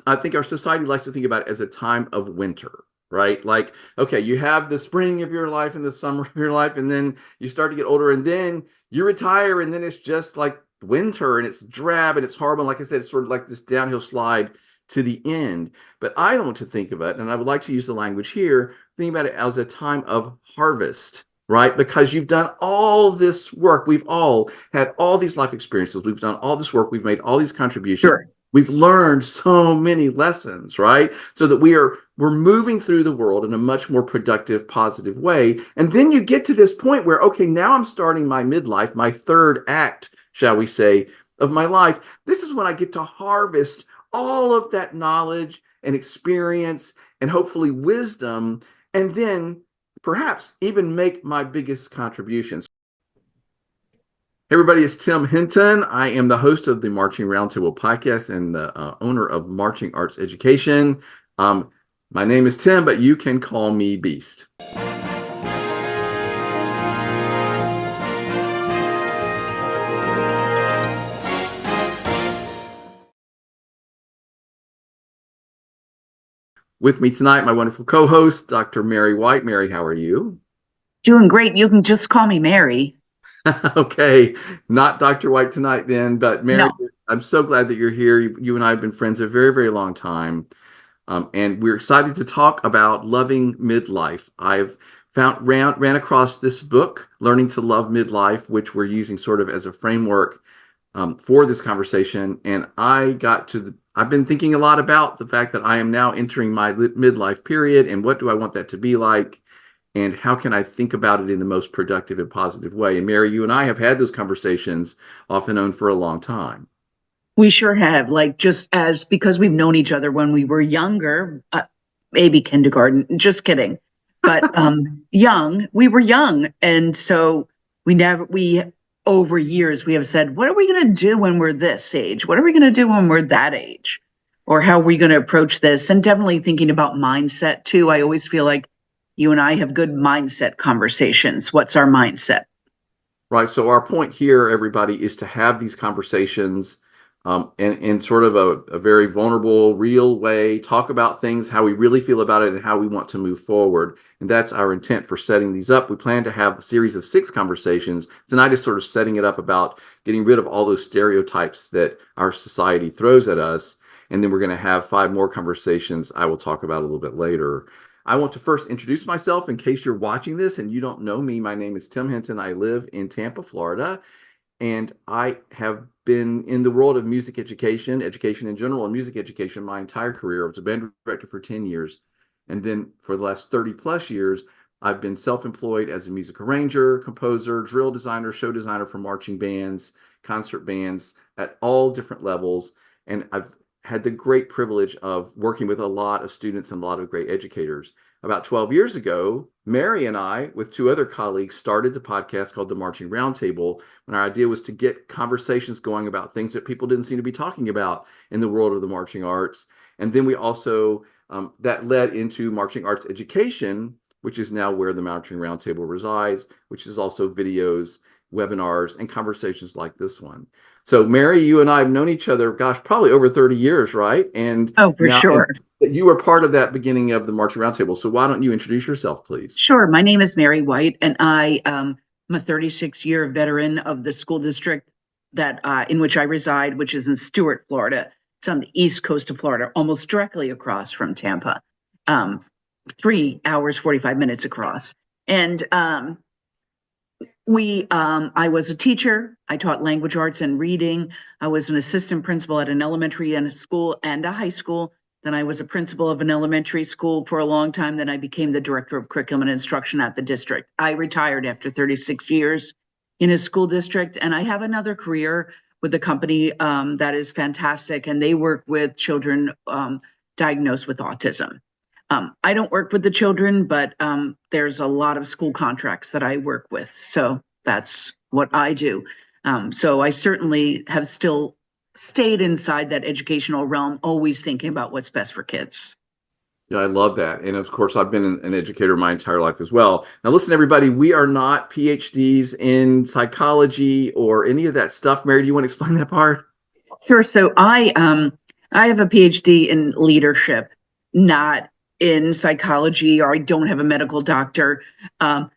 I think our society likes to think about it as a time of winter, right? Like, okay, you have the spring of your life and the summer of your life, and then you start to get older, and then you retire, and then it's just like winter, and it's drab and it's horrible. And like I said, it's sort of like this downhill slide to the end. But I don't want to think of it, and I would like to use the language here, think about it as a time of harvest. Right? Because you've done all this work. We've all had all these life experiences. We've done all this work. We've made all these contributions. Sure. We've learned so many lessons, right? So that we're moving through the world in a much more productive, positive way. And then you get to this point where, okay, now I'm starting my midlife, my third act, shall we say, of my life. This is when I get to harvest all of that knowledge and experience and hopefully wisdom, and then perhaps even make my biggest contributions. Hey everybody, it's Tim Hinton. I am the host of the Marching Roundtable podcast and the owner of Marching Arts Education. My name is Tim, but you can call me Beast. With me tonight, my wonderful co-host, Dr. Mary White. Mary, how are you? Doing great. You can just call me Mary. Okay, not Dr. White tonight then, but Mary, No. I'm so glad that you're here. You and I have been friends a very, very long time, and we're excited to talk about loving midlife. I've ran across this book, Learning to Love Midlife, which we're using sort of as a framework for this conversation, and I've been thinking a lot about the fact that I am now entering my midlife period, and what do I want that to be like? And how can I think about it in the most productive and positive way? And Mary, you and I have had those conversations off and on for a long time. We sure have. Because we've known each other when we were younger, maybe kindergarten, just kidding. But we were young. And so over years, we have said, what are we going to do when we're this age? What are we going to do when we're that age? Or how are we going to approach this? And definitely thinking about mindset too. I always feel like you and I have good mindset conversations. What's our mindset? Right. So our point here, everybody, is to have these conversations in sort of a very vulnerable, real way, talk about things, how we really feel about it and how we want to move forward. And that's our intent for setting these up. We plan to have a series of 6 conversations. Tonight is sort of setting it up about getting rid of all those stereotypes that our society throws at us. And then we're going to have 5 more conversations I will talk about a little bit later. I want to first introduce myself in case you're watching this and you don't know me. My name is Tim Hinton. I live in Tampa, Florida, and I have been in the world of music education in general, and music education my entire career. I was a band director for 10 years. And then for the last 30 plus years, I've been self-employed as a music arranger, composer, drill designer, show designer for marching bands, concert bands at all different levels. And I've had the great privilege of working with a lot of students and a lot of great educators. About 12 years ago, Mary and I, with 2 other colleagues, started the podcast called The Marching Roundtable, when our idea was to get conversations going about things that people didn't seem to be talking about in the world of the marching arts. And then we also, that led into Marching Arts Education, which is now where the Marching Roundtable resides, which is also videos, webinars, and conversations like this one. So Mary, you and I have known each other, gosh, probably over 30 years, right? And For sure. you were part of that beginning of the Marching Roundtable. So why don't you introduce yourself, please? Sure. My name is Mary White, and I am a 36-year veteran of the school district in which I reside, which is in Stuart, Florida. It's on the east coast of Florida, almost directly across from Tampa, 3 hours, 45 minutes across. And I was a teacher. I taught language arts and reading. I was an assistant principal at an elementary and a school and a high school. Then I was a principal of an elementary school for a long time. Then I became the director of curriculum and instruction at the district. I retired after 36 years in a school district, and I have another career with a company that is fantastic, and they work with children diagnosed with autism. I don't work with the children, but there's a lot of school contracts that I work with. So that's what I do. So I certainly have still stayed inside that educational realm, always thinking about what's best for kids. Yeah, I love that. And of course, I've been an educator my entire life as well. Now, listen, everybody, we are not PhDs in psychology or any of that stuff. Mary, do you want to explain that part? Sure. So I'm I have a PhD in leadership, not in psychology, or I don't have a medical doctor. Um,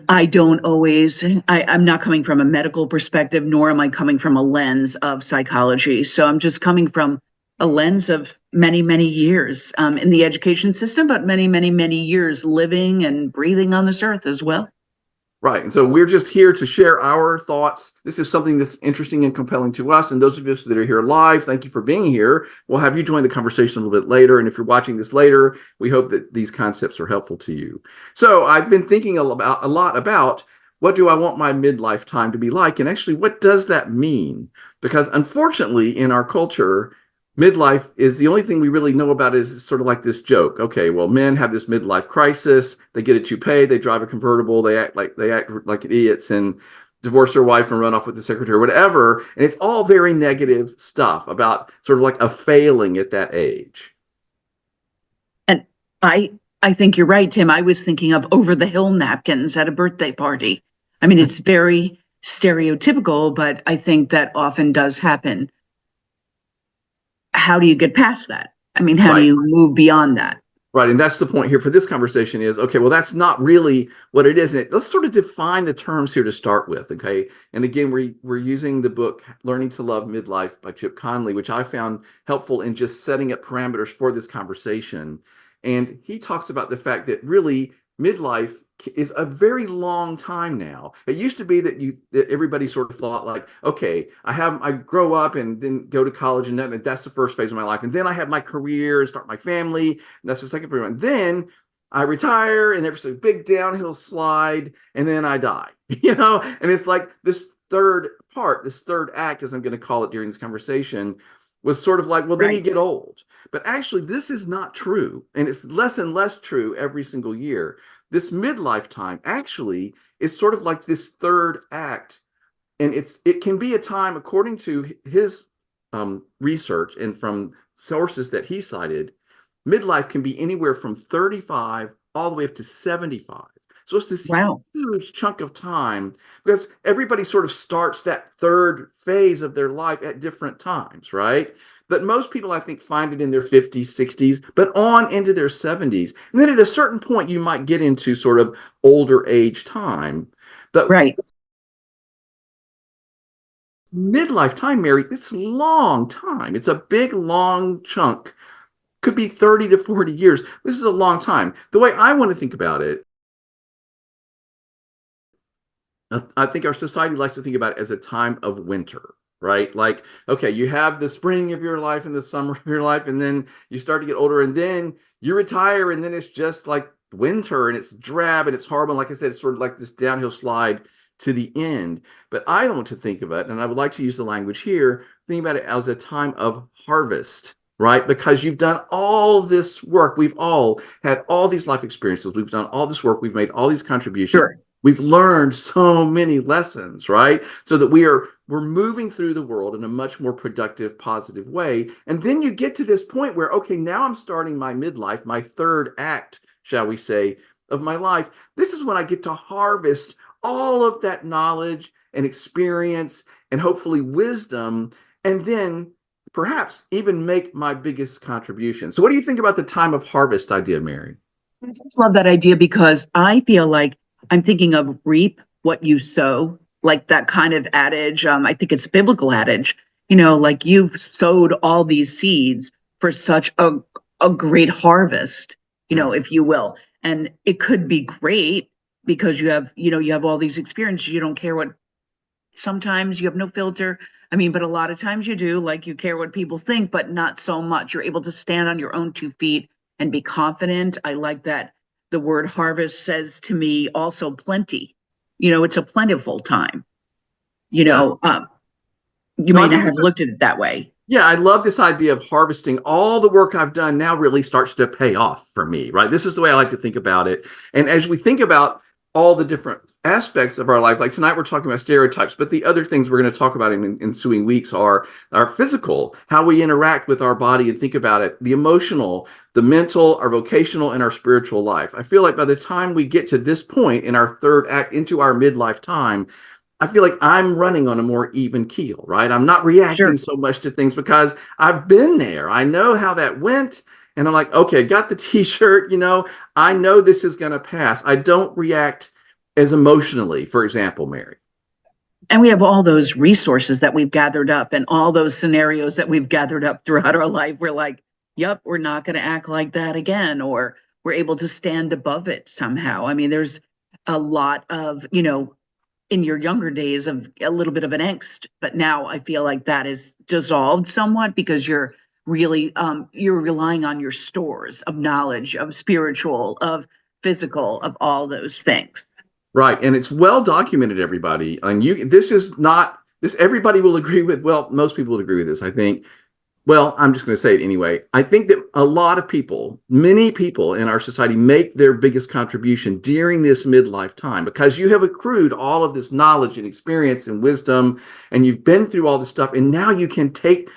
I don't always, I'm not coming from a medical perspective, nor am I coming from a lens of psychology. So I'm just coming from a lens of many, many years in the education system, but many, many, many years living and breathing on this earth as well. Right. And so we're just here to share our thoughts. This is something that's interesting and compelling to us. And those of us that are here live, thank you for being here. We'll have you join the conversation a little bit later. And if you're watching this later, we hope that these concepts are helpful to you. So I've been thinking a lot about what do I want my midlife time to be like? And actually, what does that mean? Because unfortunately, in our culture, midlife is the only thing we really know about is sort of like this joke. Okay, well, men have this midlife crisis. They get a toupee, they drive a convertible, they act like idiots and divorce their wife and run off with the secretary, whatever. And it's all very negative stuff about sort of like a failing at that age. And I think you're right, Tim. I was thinking of over the hill napkins at a birthday party. I mean, it's very stereotypical, but I think that often does happen. How do you get past that? I mean, how do Right. you move beyond that? Right. And that's the point here for this conversation is, okay, well, that's not really what it is. And let's sort of define the terms here to start with. Okay. And again, we're using the book Learning to Love Midlife by Chip Conley, which I found helpful in just setting up parameters for this conversation. And he talks about the fact that really midlife is a very long time now. It used to be that everybody sort of thought like, okay, I grow up and then go to college and that's the first phase of my life. And then I have my career and start my family. And that's the second phase. And then I retire and there's a big downhill slide and then I die, and it's like this third part, this third act, as I'm going to call it during this conversation, was sort of like, well, then you get old. But actually, this is not true. And it's less and less true every single year. This midlife time actually is sort of like this third act. And it can be a time, according to his research and from sources that he cited, midlife can be anywhere from 35 all the way up to 75. So it's this huge chunk of time because everybody sort of starts that third phase of their life at different times, right? But most people, I think, find it in their 50s, 60s, but on into their 70s. And then at a certain point, you might get into sort of older age time. But midlife time, Mary, it's a long time. It's a big, long chunk. Could be 30 to 40 years. This is a long time. The way I want to think about it, I think our society likes to think about it as a time of winter, right? Like, okay, you have the spring of your life and the summer of your life, and then you start to get older, and then you retire, and then it's just like winter, and it's drab, and it's horrible. And like I said, it's sort of like this downhill slide to the end. But I don't want to think of it, and I would like to use the language here, think about it as a time of harvest, right? Because you've done all this work. We've all had all these life experiences. We've done all this work. We've made all these contributions. Sure. We've learned so many lessons, right? So that we're moving through the world in a much more productive, positive way. And then you get to this point where, okay, now I'm starting my midlife, my third act, shall we say, of my life. This is when I get to harvest all of that knowledge and experience and hopefully wisdom, and then perhaps even make my biggest contribution. So what do you think about the time of harvest idea, Mary? I just love that idea because I feel like I'm thinking of reap what you sow, like that kind of adage. I think it's a biblical adage, like you've sowed all these seeds for such a great harvest, if you will. And it could be great because you have all these experiences. You don't care what, sometimes you have no filter. I mean, but a lot of times you do, like you care what people think, but not so much. You're able to stand on your own 2 feet and be confident. I like that. The word harvest says to me also plenty. It's a plentiful time. You may not have looked at it that way. Yeah, I love this idea of harvesting. All the work I've done now really starts to pay off for me, right? This is the way I like to think about it. And as we think about all the different aspects of our life, like tonight we're talking about stereotypes, but the other things we're going to talk about in ensuing weeks are our physical, how we interact with our body and think about it, the emotional, the mental, our vocational, and our spiritual life. I feel like by the time we get to this point in our third act into our midlife time, I feel like I'm running on a more even keel, right? I'm not reacting Sure. so much to things because I've been there. I know how that went. And I'm like, okay, got the t-shirt, I know this is going to pass. I don't react as emotionally, for example, Mary. And we have all those resources that we've gathered up and all those scenarios that we've gathered up throughout our life. We're like, yep, we're not going to act like that again, or we're able to stand above it somehow. I mean, there's a lot of, in your younger days of a little bit of an angst, but now I feel like that is dissolved somewhat because you're really you're relying on your stores of knowledge, of spiritual, of physical, of all those things. Right. And it's well documented, everybody. And this is not this, everybody will agree with, well, most people would agree with this, I think. Well, I'm just going to say it anyway. I think that a lot of people, many people in our society, make their biggest contribution during this midlife time because you have accrued all of this knowledge and experience and wisdom, and you've been through all this stuff, and now you can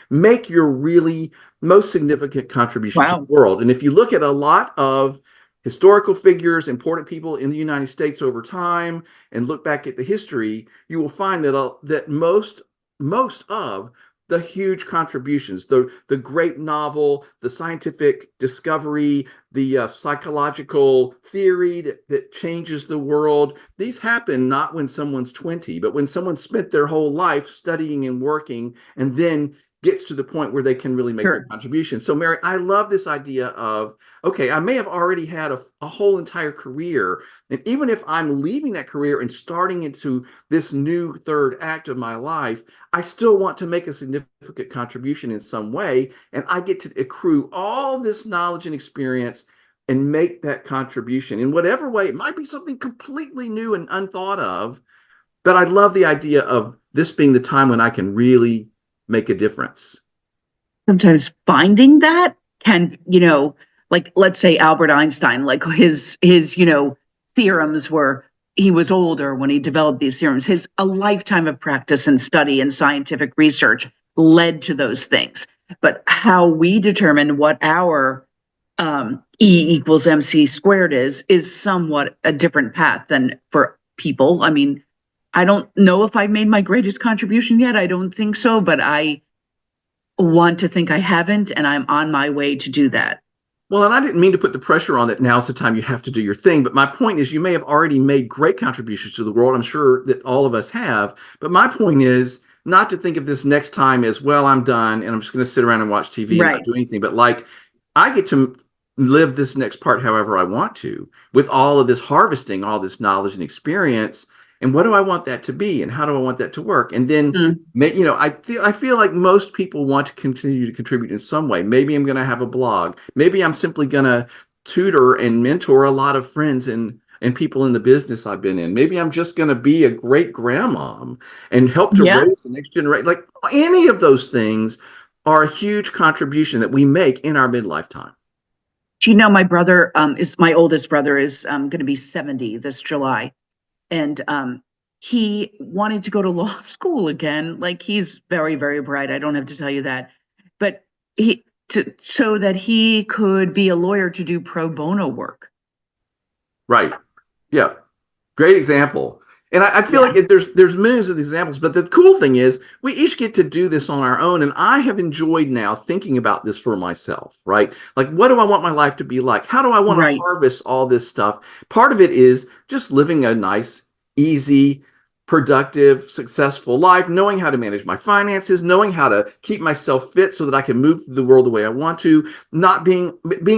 make your really most significant contribution to the Wow. world. And if you look at a lot of historical figures, important people in the United States over time, and look back at the history, you will find that most of the huge contributions, the great novel, the scientific discovery, the psychological theory that changes the world. These happen not when someone's 20, but when someone spent their whole life studying and working and then gets to the point where they can really make their Sure. contribution. So, Mary, I love this idea of, okay, I may have already had a whole entire career. And even if I'm leaving that career and starting into this new third act of my life, I still want to make a significant contribution in some way. And I get to accrue all this knowledge and experience and make that contribution in whatever way. It might be something completely new and unthought of, but I love the idea of this being the time when I can really make a difference. Sometimes finding that can, like let's say Albert Einstein, like his, theorems were he was older when he developed these theorems. His a lifetime of practice and study and scientific research led to those things. But how we determine what our E equals MC squared is somewhat a different path than for people. I mean, I don't know if I've made my greatest contribution yet. I don't think so, but I want to think I haven't, and I'm on my way to do that. Well, and I didn't mean to put the pressure on that now's the time you have to do your thing. But my point is, you may have already made great contributions to the world. I'm sure that all of us have. But my point is not to think of this next time as, well, I'm done and I'm just going to sit around and watch TV and not Right. do anything. But like, I get to live this next part however I want to with all of this harvesting, all this knowledge and experience. And what do I want that to be? And how do I want that to work? And then Mm. I feel like most people want to continue to contribute in some way. Maybe I'm going to have a blog. Maybe I'm simply going to tutor and mentor a lot of friends and people in the business I've been in. Maybe I'm just going to be a great grandmom and help to Yeah. raise the next generation. Like any of those things are a huge contribution that we make in our midlife time. My brother is my oldest brother is going to be 70 this July, and he wanted to go to law school again. Like he's very, very bright. I don't have to tell you that, but so that he could be a lawyer to do pro bono work. Right. Yeah. Great example. And I feel Yeah. like there's millions of examples, but the cool thing is we each get to do this on our own. And I have enjoyed now thinking about this for myself, right? Like, what do I want my life to be like? How do I want to Right. harvest all this stuff? Part of it is just living a nice, easy, productive, successful life, knowing how to manage my finances, knowing how to keep myself fit so that I can move through the world the way I want to, not being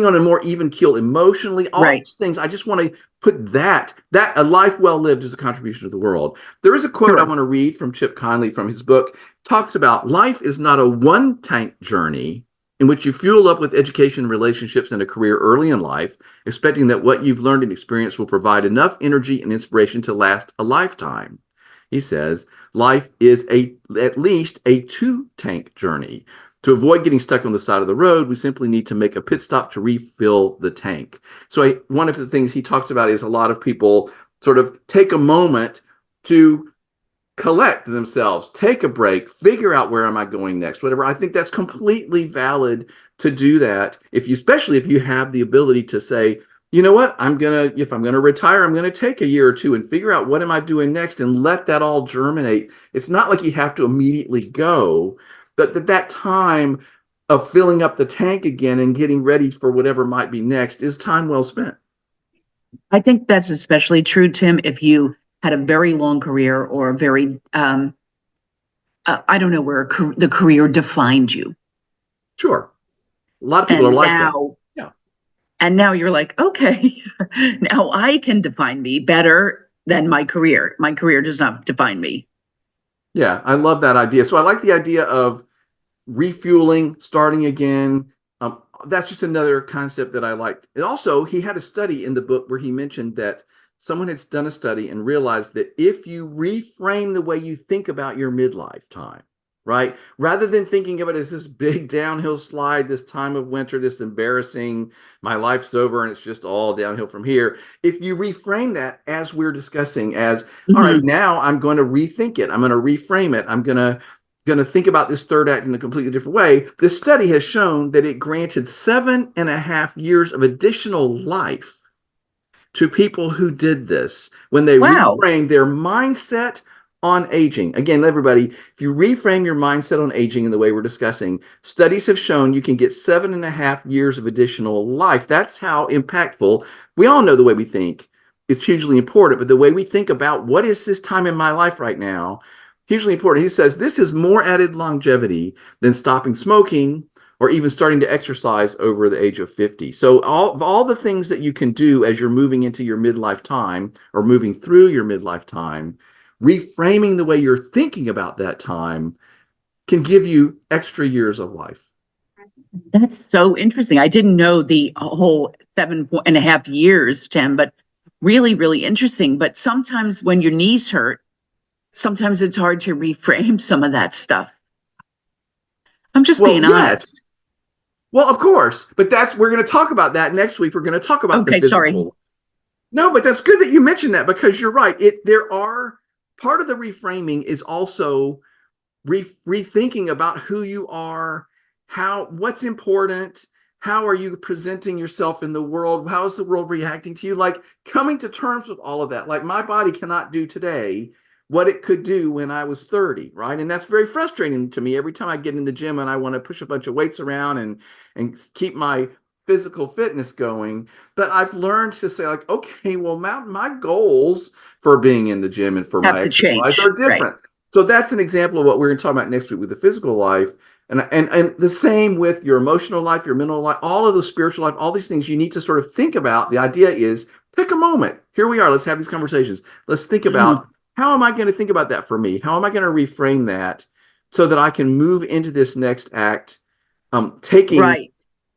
on a more even keel emotionally, all Right. these things. I just want to put that a life well lived is a contribution to the world. There is a quote I Sure. want to read from Chip Conley from his book. Talks about life is not a one tank journey in which you fuel up with education, relationships, and a career early in life, expecting that what you've learned and experienced will provide enough energy and inspiration to last a lifetime. He says life is at least a two tank journey. To avoid getting stuck on the side of the road, we simply need to make a pit stop to refill the tank. So one of the things he talks about is a lot of people sort of take a moment to collect themselves, take a break, figure out where am I going next, whatever. I think that's completely valid to do that. Especially if you have the ability to say, you know what, if I'm gonna retire, I'm gonna take a year or two and figure out what am I doing next and let that all germinate. It's not like you have to immediately go, but that time of filling up the tank again and getting ready for whatever might be next is time well spent. I think that's especially true, Tim, if you had a very long career or a very, I don't know where the career defined you. Sure. A lot of people are And like that. now, Yeah. and now you're like, okay, now I can define me better than my career. My career does not define me. Yeah. I love that idea. So I like the idea of refueling, starting again. That's just another concept that I liked. And also, he had a study in the book where he mentioned that someone had done a study and realized that if you reframe the way you think about your midlife time, right, rather than thinking of it as this big downhill slide, this time of winter, this embarrassing, my life's over and it's just all downhill from here. If you reframe that as we're discussing, as all right, Mhm. now I'm going to rethink it, I'm going to reframe it, I'm going to think about this third act in a completely different way. This study has shown that it granted 7.5 years of additional life to people who did this when they Wow. reframed their mindset on aging. Again, everybody, if you reframe your mindset on aging in the way we're discussing, studies have shown you can get 7.5 years of additional life. That's how impactful. We all know the way we think is hugely important, but the way we think about what is this time in my life right now, hugely important. He says this is more added longevity than stopping smoking or even starting to exercise over the age of 50. So all the things that you can do as you're moving into your midlife time or moving through your midlife time, reframing the way you're thinking about that time can give you extra years of life. That's so interesting. I didn't know the whole 7.5 years, Tim, but really, really interesting. But sometimes when your knees hurt, sometimes it's hard to reframe some of that stuff. I'm just Well, being yes. honest. Well, of course. But we're going to talk about that next week. We're going to talk about the Okay, sorry. physical. No, but that's good that you mentioned that because you're right. There are part of the reframing is also rethinking about who you are, what's important, how are you presenting yourself in the world, how is the world reacting to you, like coming to terms with all of that. Like my body cannot do today what it could do when I was 30, right? And that's very frustrating to me every time I get in the gym and I want to push a bunch of weights around and keep my physical fitness going. But I've learned to say, like, okay, well, my goals for being in the gym and for my Have to exercise change. are Right. different. So that's an example of what we're going to talk about next week with the physical life. And the same with your emotional life, your mental life, all of the spiritual life, all these things you need to sort of think about. The idea is take a moment. Here we are. Let's have these conversations. Let's think Mhm. about how am I going to think about that for me? How am I going to reframe that so that I can move into this next act, taking Right.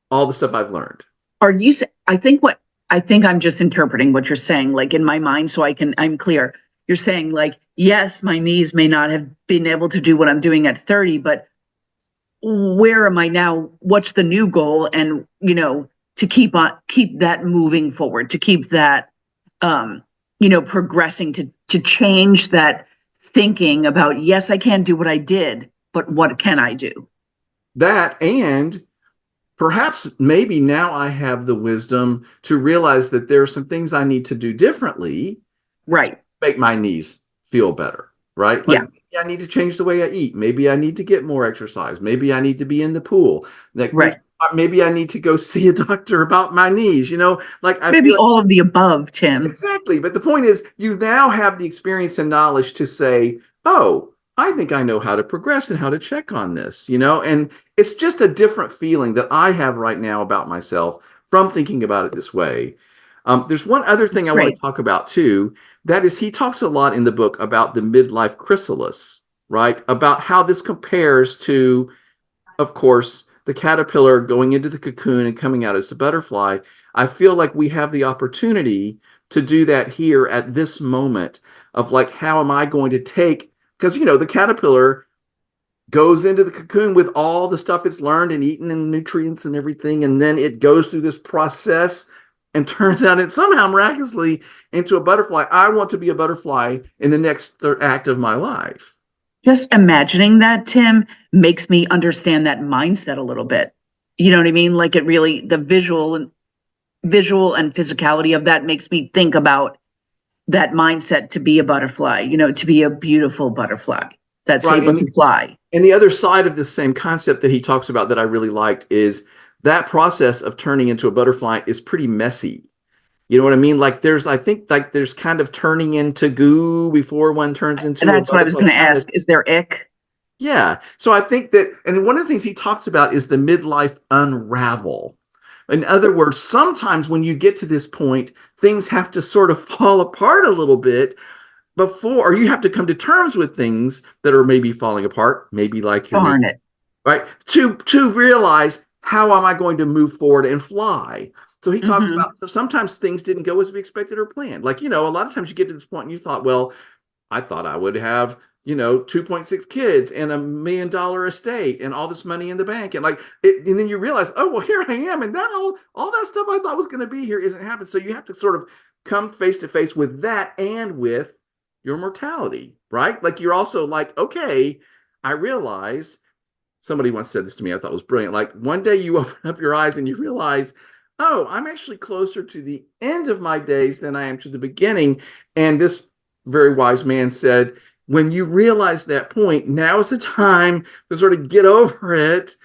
all the stuff I've learned. I think I'm just interpreting what you're saying, like in my mind, so I'm clear. You're saying, like, yes, my knees may not have been able to do what I'm doing at 30, but where am I now? What's the new goal? And, to keep that moving forward, to keep that, progressing, to change that thinking about, yes, I can do what I did, but what can I do? That and perhaps maybe now I have the wisdom to realize that there are some things I need to do differently to Right. make my knees feel better, right? Like Yeah. maybe I need to change the way I eat. Maybe I need to get more exercise. Maybe I need to be in the pool. Like Right. maybe I need to go see a doctor about my knees, like I feel Maybe like all of the above, Tim. exactly. But the point is, you now have the experience and knowledge to say, oh, I think I know how to progress and how to check on this, and it's just a different feeling that I have right now about myself from thinking about it this way. There's one other thing That's I want great. to talk about too. That is, he talks a lot in the book about the midlife chrysalis, right? About how this compares to, of course, the caterpillar going into the cocoon and coming out as a butterfly. I feel like we have the opportunity to do that here at this moment of like, how am I going to take, because, the caterpillar goes into the cocoon with all the stuff it's learned and eaten and nutrients and everything. And then it goes through this process and turns out it somehow miraculously into a butterfly. I want to be a butterfly in the next act of my life. Just imagining that, Tim, makes me understand that mindset a little bit. You know what I mean? Like it really, the visual. visual and physicality of that makes me think about that mindset to be a butterfly, to be a beautiful butterfly that's Right. able to fly. And the other side of this same concept that he talks about that I really liked is that process of turning into a butterfly is pretty messy. You know what I mean? Like I think like there's kind of turning into goo before one turns And into a that's what I was butterfly going to kind of. ask. Is there ick? Yeah. So I think that, and one of the things he talks about is the midlife unravel. In other words, sometimes when you get to this point, things have to sort of fall apart a little bit before, or you have to come to terms with things that are maybe falling apart, maybe like your knee, Darn it. right? To realize how am I going to move forward and fly. So he talks Mm-hmm. about sometimes things didn't go as we expected or planned. Like, a lot of times you get to this point and you thought, well, I thought I would have, 2.6 kids and $1 million estate and all this money in the bank. And and then you realize, oh, well, here I am. And that all that stuff I thought was going to be here isn't happening. So you have to sort of come face to face with that and with your mortality, right? Like you're also like, okay, I realize somebody once said this to me, I thought was brilliant. Like one day you open up your eyes and you realize, oh, I'm actually closer to the end of my days than I am to the beginning. And this very wise man said, when you realize that point, now is the time to sort of get over it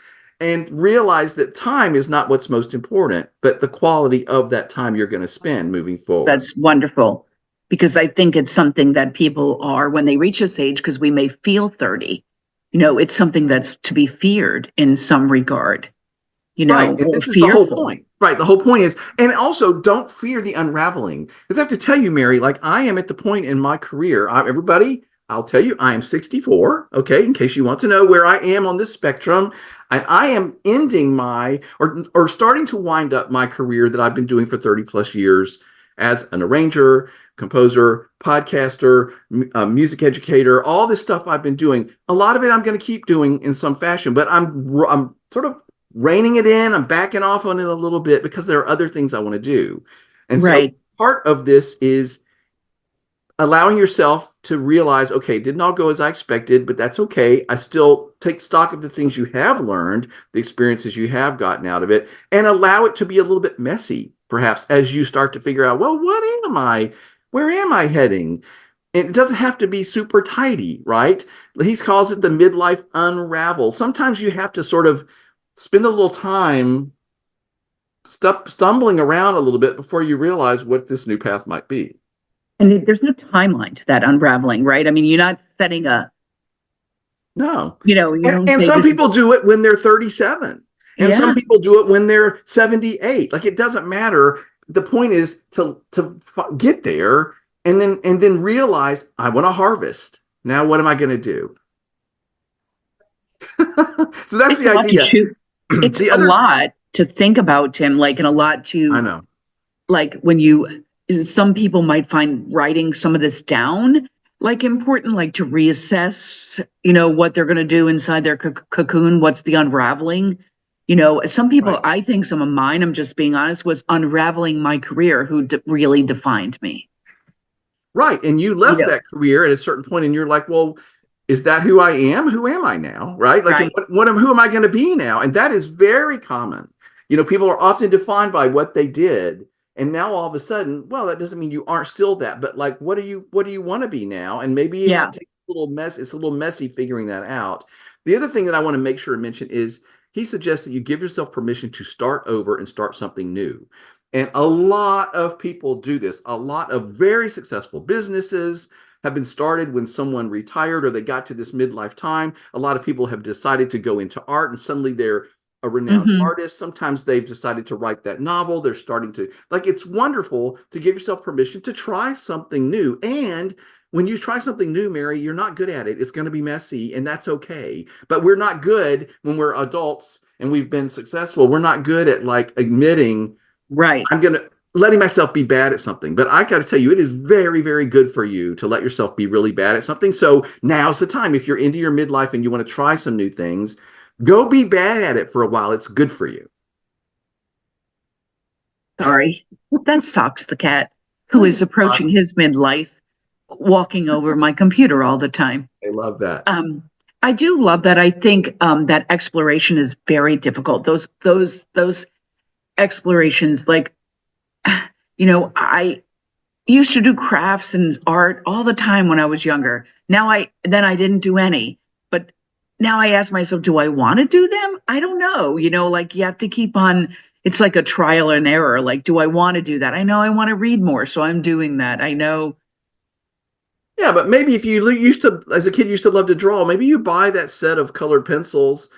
and realize that time is not what's most important, but the quality of that time you're going to spend moving forward. That's wonderful because I think it's something that people are when they reach this age, because we may feel 30, it's something that's to be feared in some regard, Right. And or this is the whole fearful. point. Right. The whole point is, and also don't fear the unraveling. Because I have to tell you, Mary, like I am at the point in my career, everybody, I'll tell you, I am 64. Okay. In case you want to know where I am on this spectrum. And I am ending or starting to wind up my career that I've been doing for 30 plus years as an arranger, composer, podcaster, music educator, all this stuff I've been doing. A lot of it I'm going to keep doing in some fashion, but I'm sort of reining it in. I'm backing off on it a little bit because there are other things I want to do. And so Right. part of this is allowing yourself to realize, okay, it didn't all go as I expected, but that's okay. I still take stock of the things you have learned, the experiences you have gotten out of it, and allow it to be a little bit messy, perhaps, as you start to figure out, well, what am I? Where am I heading? It doesn't have to be super tidy, right? He calls it the midlife unravel. Sometimes you have to sort of spend a little time stumbling around a little bit before you realize what this new path might be. And there's no timeline to that unraveling, right? I mean, you're not setting No. you don't And say some this is, people do it when they're 37. And some yeah, people do it when they're 78. Like it doesn't matter. The point is to get there and then realize I want to harvest. Now what am I going to do? So that's it's the a lot to idea. chew. It's The a other lot to think about, Tim, like, and a lot I to, know. like, some people might find writing some of this down, like, important, like to reassess, what they're going to do inside their cocoon, what's the unraveling. Some people, Right. I think some of mine, I'm just being honest, was unraveling my career, who really defined me. Right. And you You left know, that career at a certain point and you're like, well, is that who I am? Who am I now? Right. Like, and right? who am I going to be now? And that is very common. People are often defined by what they did. And now all of a sudden, well, that doesn't mean you aren't still that, but like, what do you want to be now? And maybe you Yeah. have to take a little mess. It's a little messy figuring that out. The other thing that I want to make sure to mention is he suggests that you give yourself permission to start over and start something new. And a lot of people do this. A lot of very successful businesses have been started when someone retired or they got to this midlife time. A lot of people have decided to go into art and suddenly they're a renowned Hmm. artist. Sometimes they've decided to write that novel. They're starting to, like, it's wonderful to give yourself permission to try something new. And when you try something new, Mary, you're not good at it. It's going to be messy, and that's okay. But we're not good when we're adults and we've been successful. We're not good at like admitting Right. I'm going to letting myself be bad at something. But I got to tell you, it is very, very good for you to let yourself be really bad at something. So now's the time. If you're into your midlife and you want to try some new things, go be bad at it for a while. It's good for you. Sorry. That's Socks the cat, who is approaching his midlife, walking over my computer all the time. I love that. I do love that. I think that exploration is very difficult. Those explorations, like I used to do crafts and art all the time when I was younger. Then I didn't do any. But now I ask myself, do I want to do them? I don't know. Like you have to keep on, it's like a trial and error. Like, do I want to do that? I know I want to read more, so I'm doing that. I know. Yeah, but maybe if you used to, as a kid, used to love to draw, maybe you buy that set of colored pencils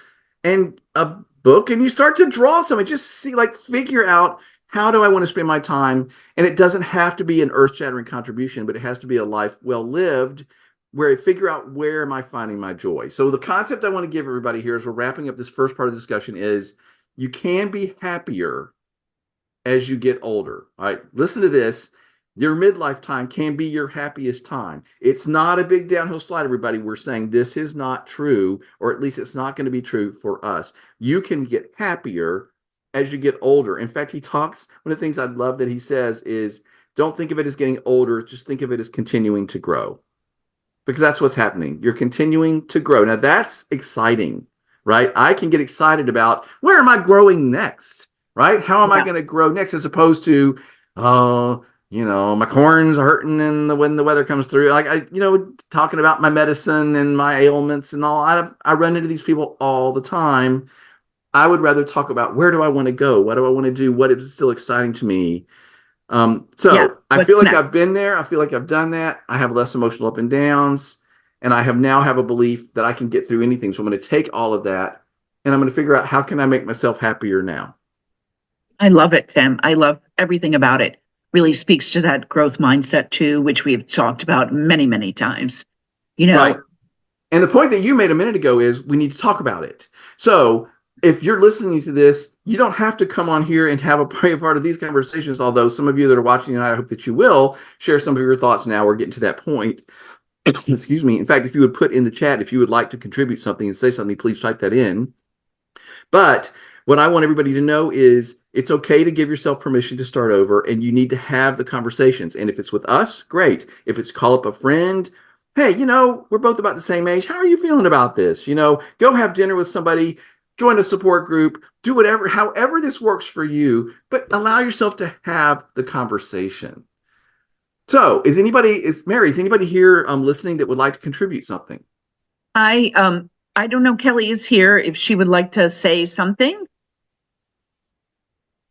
and a book and you start to draw something. Just see, like, figure out how do I want to spend my time? And it doesn't have to be an earth shattering contribution, but it has to be a life well lived where I figure out where am I finding my joy. So the concept I want to give everybody here as we're wrapping up this first part of the discussion is you can be happier as you get older. All right, listen to this. Your midlife time can be your happiest time. It's not a big downhill slide, everybody. We're saying this is not true, or at least it's not going to be true for us. You can get happier as you get older. In fact, one of the things I love that he says is don't think of it as getting older, just think of it as continuing to grow. Because that's what's happening. You're continuing to grow. Now, that's exciting, right? I can get excited about where am I growing next, right? How am I Yeah. going to grow next as opposed to, oh, my corns are hurting and when the weather comes through, like talking about my medicine and my ailments and all. I run into these people all the time. I would rather talk about where do I want to go? What do I want to do? What is still exciting to me? Yeah. So I feel What's like I've next? been there. I feel like I've done that. I have less emotional up and downs, and I have a belief that I can get through anything. So I'm going to take all of that, and I'm going to figure out how can I make myself happier now. I love it, Tim. I love everything about it. Really speaks to that growth mindset too, which we've talked about many, many times. You Right. know, And the point that you made a minute ago is we need to talk about it. So if you're listening to this, you don't have to come on here and have a part of these conversations. Although some of you that are watching, and I hope that you will share some of your thoughts now. We're getting to that point. Excuse me. In fact, if you would put in the chat, if you would like to contribute something and say something, please type that in. But what I want everybody to know is it's okay to give yourself permission to start over and you need to have the conversations. And if it's with us, great. If it's call up a friend, hey, we're both about the same age. How are you feeling about this? Go have dinner with somebody, join a support group, do whatever, however this works for you, but allow yourself to have the conversation. So is anybody here listening that would like to contribute something? I don't know. Kelly is here. If she would like to say something,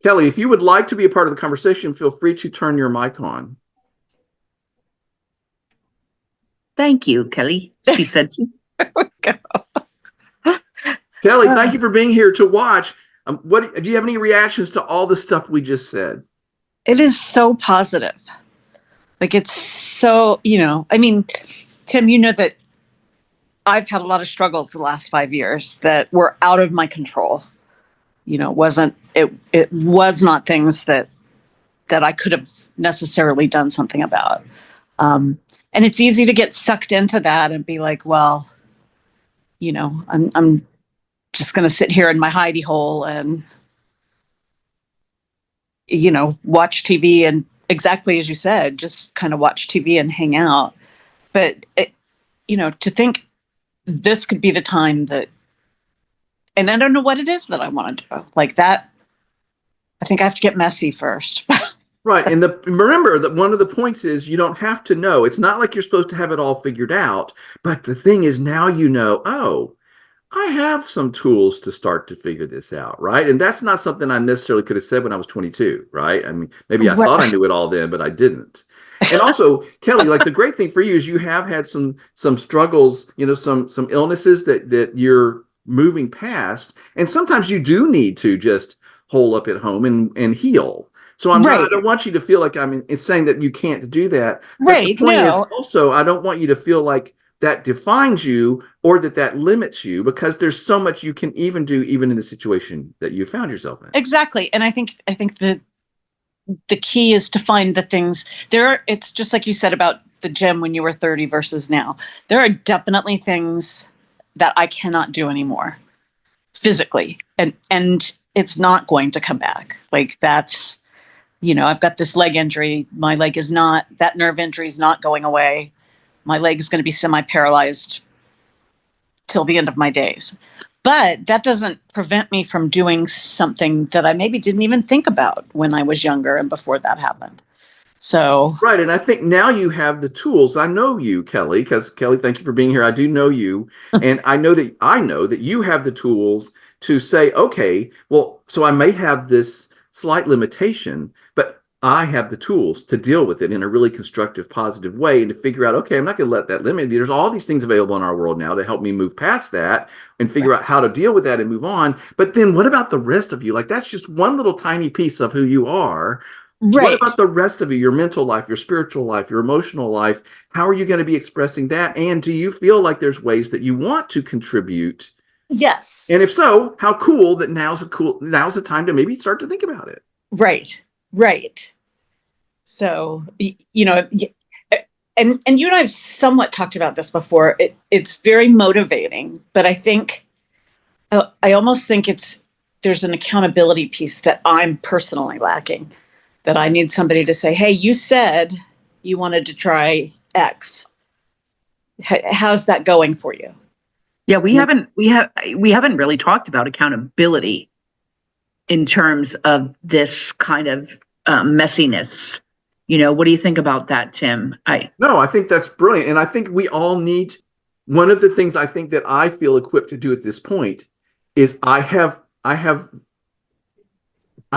Kelly, if you would like to be a part of the conversation, feel free to turn your mic on. thank you, Kelly. She said, Kelly, thank you for being here to watch. What do you have any reactions to all the stuff we just said? It is so positive. Like it's so, I mean, Tim, you know that I've had a lot of struggles the last 5 years that were out of my control. It was not things that I could have necessarily done something about. And it's easy to get sucked into that and be like, well, I'm just going to sit here in my hidey hole and, watch TV and exactly as you said, just kind of watch TV and hang out. But, to think this could be the time that, and I don't know what it is that I want to do like that. I think I have to get messy first. Right. And remember that one of the points is you don't have to know. It's not like you're supposed to have it all figured out. But the thing is now oh, I have some tools to start to figure this out. Right. And that's not something I necessarily could have said when I was 22. Right. I mean, maybe I thought I knew it all then, but I didn't. And also, Kelly, like the great thing for you is you have had some struggles, some illnesses that you're moving past. And sometimes you do need to just hole up at home and heal. So I Right. don't want you to feel like it's saying that you can't do that. But the Right. point is No. also, I don't want you to feel like that defines you or that limits you because there's so much you can even do even in the situation that you found yourself in. Exactly. And I think the key is to find the things it's just like you said about the gym when you were 30 versus now. There are definitely things that I cannot do anymore physically. And it's not going to come back. Like that's, I've got this leg injury. My leg is not, that nerve injury is not going away. My leg is going to be semi-paralyzed till the end of my days. But that doesn't prevent me from doing something that I maybe didn't even think about when I was younger and before that happened. So, Right. And I think now you have the tools. I know you, Kelly, because Kelly, thank you for being here. I do know you. And I know that you have the tools to say, okay, well, so I may have this slight limitation, but I have the tools to deal with it in a really constructive, positive way and to figure out, okay, I'm not going to let that limit. There's all these things available in our world now to help me move past that and figure out how to deal with that and move on. But then what about the rest of you? Like, that's just one little tiny piece of who you are. What right. about the rest of you, your mental life, your spiritual life, your emotional life? How are you going to be expressing that? And do you feel like there's ways that you want to contribute? Yes. And if so, how cool that now's the time to maybe start to think about it. Right. Right. So, and you and I've somewhat talked about this before. It's very motivating, but I think I almost think there's an accountability piece that I'm personally lacking. That I need somebody to say, "Hey, you said you wanted to try X. How's that going for you?" Yeah, we haven't really talked about accountability in terms of this kind of messiness. What do you think about that, Tim? No, I think that's brilliant. And I think we all need, one of the things I think that I feel equipped to do at this point is I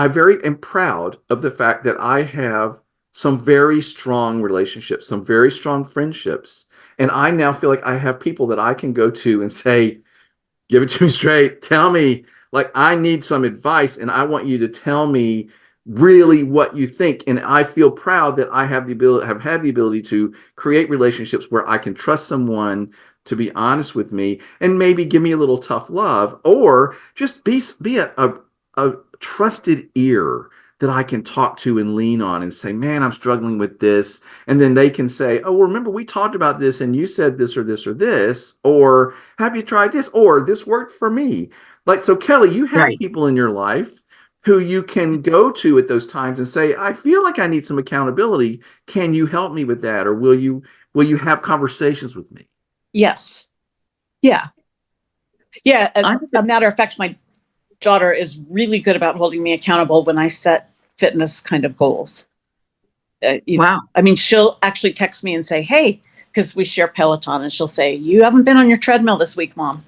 very am proud of the fact that I have some very strong relationships, some very strong friendships. And I now feel like I have people that I can go to and say, give it to me straight. Tell me, like, I need some advice and I want you to tell me really what you think. And I feel proud that I have had the ability to create relationships where I can trust someone to be honest with me and maybe give me a little tough love, or just be a trusted ear that I can talk to and lean on and say, man, I'm struggling with this. And then they can say, oh, remember we talked about this and you said this or this or this, or have you tried this? Or this worked for me. Like, so Kelly, you have Right. people in your life who you can go to at those times and say, I feel like I need some accountability. Can you help me with that? Or will you have conversations with me? Yes. Yeah. Yeah. As a matter of fact, my daughter is really good about holding me accountable when I set fitness kind of goals. Wow. I mean, she'll actually text me and say, hey, because we share Peloton, and she'll say, you haven't been on your treadmill this week, Mom.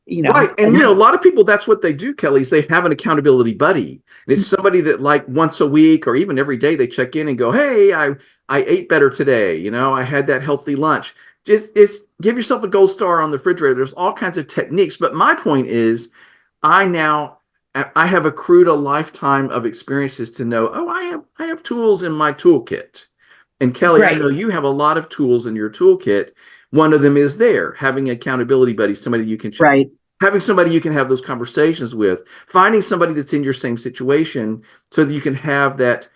Right. And, a lot of people, that's what they do, Kelly, is they have an accountability buddy. And it's somebody that, like, once a week or even every day, they check in and go, hey, I ate better today. I had that healthy lunch. Just give yourself a gold star on the refrigerator. There's all kinds of techniques. But my point is, I have accrued a lifetime of experiences to know, oh, I have tools in my toolkit. And Kelly, right. I know you have a lot of tools in your toolkit. One of them is having an accountability buddy, somebody you can right. Having somebody you can have those conversations with, finding somebody that's in your same situation so that you can have that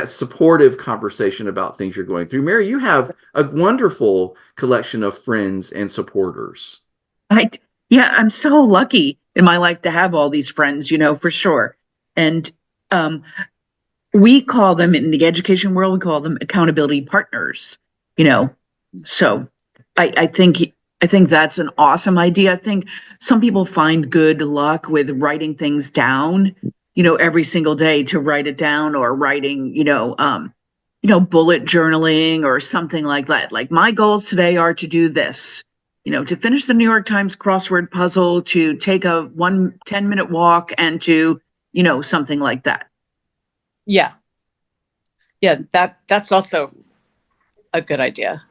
supportive conversation about things you're going through. Mary, you have a wonderful collection of friends and supporters. Yeah, I'm so lucky in my life to have all these friends, for sure. And we call them, in the education world, we call them accountability partners, So I think that's an awesome idea. I think some people find good luck with writing things down, every single day, to write it down, or writing, bullet journaling or something like that. Like, my goals today are to do this. To finish the New York Times crossword puzzle, to take a 10-minute walk, and to, something like that. Yeah. Yeah, that's also a good idea.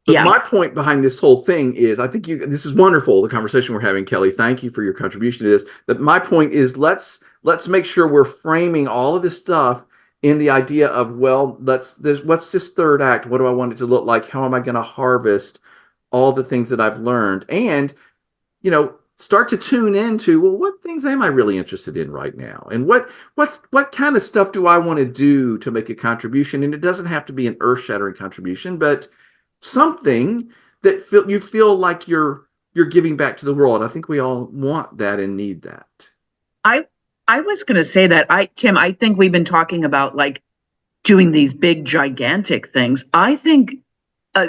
But my point behind this whole thing is, I think this is wonderful, the conversation we're having, Kelly. Thank you for your contribution to this. But my point is, let's make sure we're framing all of this stuff in the idea of, well, what's this third act? What do I want it to look like? How am I going to harvest all the things that I've learned? And, start to tune into, well, what things am I really interested in right now? And what kind of stuff do I want to do to make a contribution? And it doesn't have to be an earth-shattering contribution, but something that you feel like you're giving back to the world. I think we all want that and need that. I was going to say that, Tim, I think we've been talking about, like, doing these big, gigantic things. I think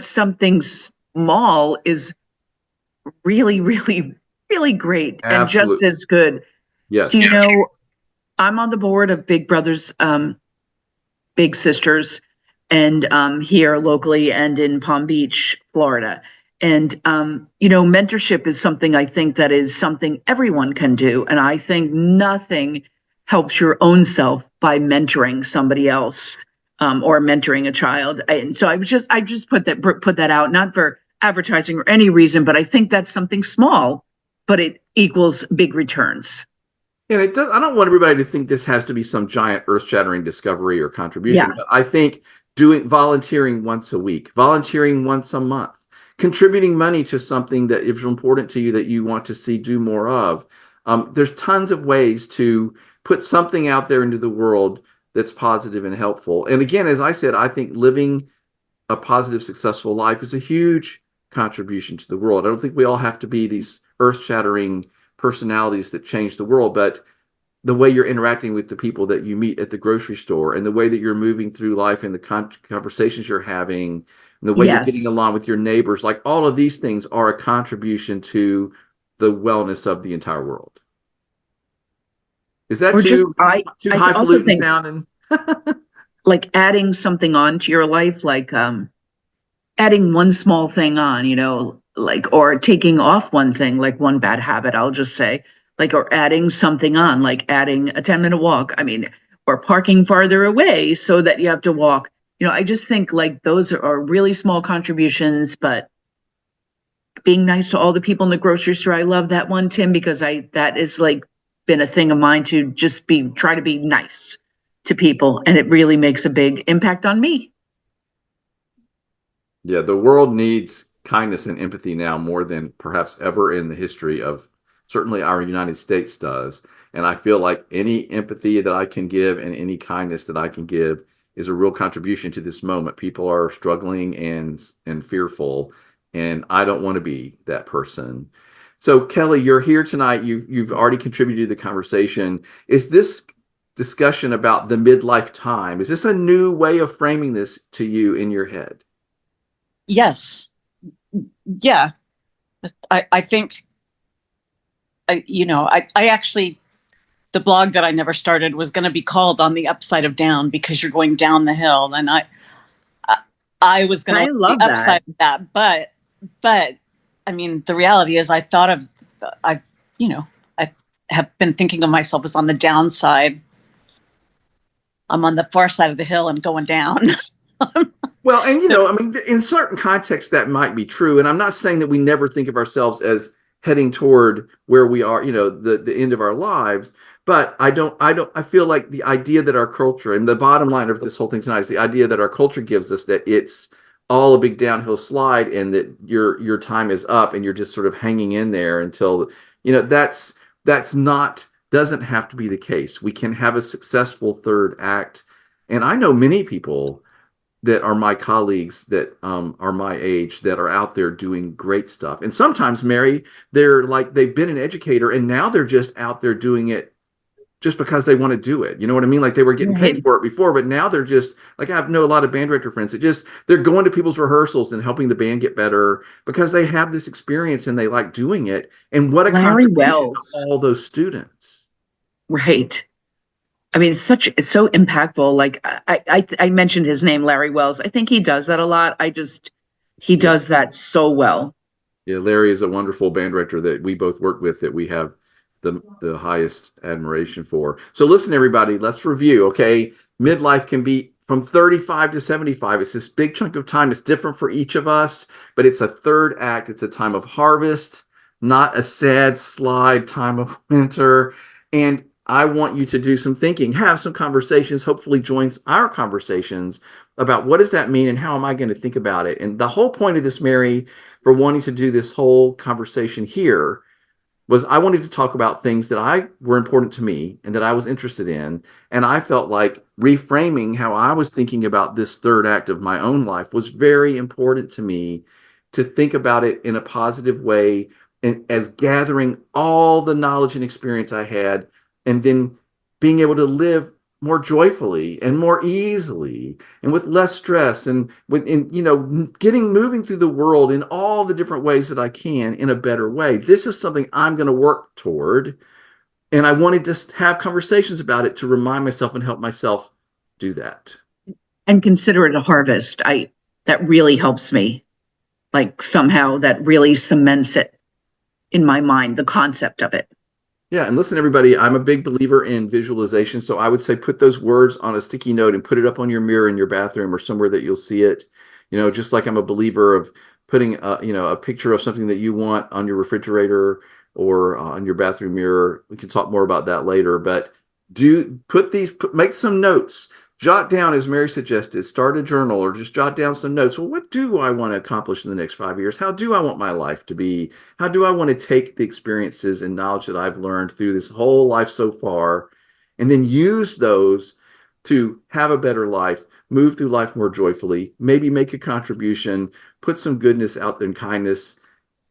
something small is really, really really great and just Absolutely. as good. Yes. You know, I'm on the board of Big Brothers, Big Sisters, and here locally and in Palm Beach, Florida. And mentorship is something I think that is something everyone can do. And I think nothing helps your own self by mentoring somebody else, or mentoring a child. And so I just put that out, not for advertising or any reason, but I think that's something small, but it equals big returns. And it does, I don't want everybody to think this has to be some giant earth-shattering discovery or contribution, Yeah. but I think volunteering once a week, volunteering once a month, contributing money to something that is important to you that you want to see do more of. There's tons of ways to put something out there into the world that's positive and helpful. And again, as I said, I think living a positive, successful life is a huge contribution to the world. I don't think we all have to be these earth-shattering personalities that change the world, but the way you're interacting with the people that you meet at the grocery store and the way that you're moving through life and the conversations you're having and the way you're getting Yes. along with your neighbors, like all of these things are a contribution to the wellness of the entire world. Is that Or just too I also highfalutin think sounding? like adding something on to your life, like adding one small thing on, like, or taking off one thing, like one bad habit, I'll just say, like, or adding something on, like adding a 10-minute walk. I mean, or parking farther away so that you have to walk. I just think like those are really small contributions, but being nice to all the people in the grocery store. I love that one, Tim, because that is like been a thing of mine to just try to be nice to people. And it really makes a big impact on me. Yeah, the world needs kindness and empathy now more than perhaps ever in the history of certainly our United States does. And I feel like any empathy that I can give and any kindness that I can give is a real contribution to this moment. People are struggling and fearful, and I don't want to be that person. So Kelly, you're here tonight. You've already contributed to the conversation. Is this discussion about the midlife time, is this a new way of framing this to you in your head? Yes. Yeah. I think, I actually, the blog that I never started was going to be called On the Upside of Down because you're going down the hill. And I was going to I look at love the that. upside of that. But I mean, the reality is I thought of, I, I have been thinking of myself as on the downside. I'm on the far side of the hill and going down. Well, and I mean, in certain contexts that might be true. And I'm not saying that we never think of ourselves as heading toward where we are, the end of our lives. But I feel like the idea that our culture, and the bottom line of this whole thing tonight is the idea that our culture gives us that it's all a big downhill slide and that your time is up and you're just sort of hanging in there until, that's not, doesn't have to be the case. We can have a successful third act. And I know many people that are my colleagues that are my age that are out there doing great stuff. And sometimes, Mary, they're like they've been an educator and now they're just out there doing it just because they want to do it. You know what I mean? Like they were getting paid Right. for it before, but now they're just like I know a lot of band director friends that just they're going to people's rehearsals and helping the band get better because they have this experience and they like doing it. And what a Larry contribution to Wells. all those students. Right. I mean, it's so impactful. Like I mentioned his name, Larry Wells. I think he does that a lot. He Yeah. does that so well. Yeah, Larry is a wonderful band director that we both work with that we have the highest admiration for. So listen, everybody, let's review. Okay. Midlife can be from 35 to 75. It's this big chunk of time. It's different for each of us, but it's a third act. It's a time of harvest, not a sad slide time of winter. And I want you to do some thinking, have some conversations, hopefully joins our conversations about what does that mean and how am I going to think about it? And the whole point of this, Mary, for wanting to do this whole conversation here was I wanted to talk about things that I were important to me and that I was interested in. And I felt like reframing how I was thinking about this third act of my own life was very important to me to think about it in a positive way and as gathering all the knowledge and experience I had and then being able to live more joyfully and more easily and with less stress and moving through the world in all the different ways that I can in a better way. This is something I'm going to work toward. And I wanted to have conversations about it to remind myself and help myself do that. And consider it a harvest. That really helps me. Like somehow that really cements it in my mind, the concept of it. Yeah, and listen, everybody, I'm a big believer in visualization. So I would say put those words on a sticky note and put it up on your mirror in your bathroom or somewhere that you'll see it. Just like I'm a believer of putting a picture of something that you want on your refrigerator or on your bathroom mirror. We can talk more about that later, but make some notes. Jot down, as Mary suggested, start a journal or just jot down some notes. Well, what do I want to accomplish in the next 5 years? How do I want my life to be? How do I want to take the experiences and knowledge that I've learned through this whole life so far, and then use those to have a better life, move through life more joyfully, maybe make a contribution, put some goodness out there and kindness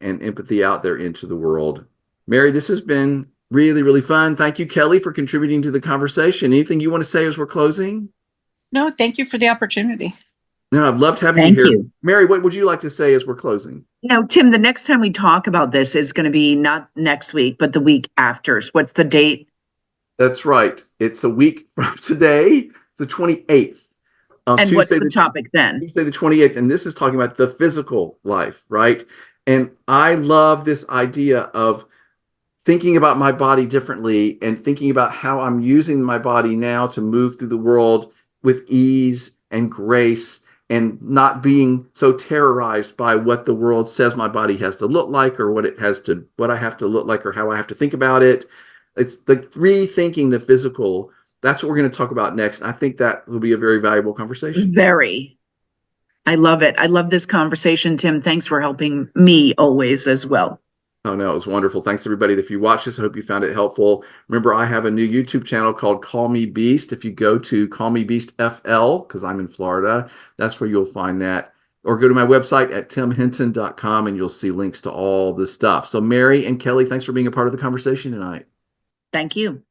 and empathy out there into the world. Mary, this has been really, really fun. Thank you, Kelly, for contributing to the conversation. Anything you want to say as we're closing? No, thank you for the opportunity. No, I've loved having you Thank here. you. Mary, what would you like to say as we're closing? Tim, the next time we talk about this is going to be not next week, but the week after. So what's the date? That's right. It's a week from today, the 28th. And Tuesday, what's the topic then? Tuesday the 28th. And this is talking about the physical life, right? And I love this idea of thinking about my body differently and thinking about how I'm using my body now to move through the world with ease and grace and not being so terrorized by what the world says my body has to look like or what I have to look like or how I have to think about it. It's the rethinking the physical. That's what we're going to talk about next. I think that will be a very valuable conversation. Very. I love it. I love this conversation, Tim. Thanks for helping me always as well. Oh, no, it was wonderful. Thanks, everybody. If you watch this, I hope you found it helpful. Remember, I have a new YouTube channel called Call Me Beast. If you go to Call Me Beast FL, because I'm in Florida, that's where you'll find that. Or go to my website at timhinton.com and you'll see links to all this stuff. So Mary and Kelly, thanks for being a part of the conversation tonight. Thank you.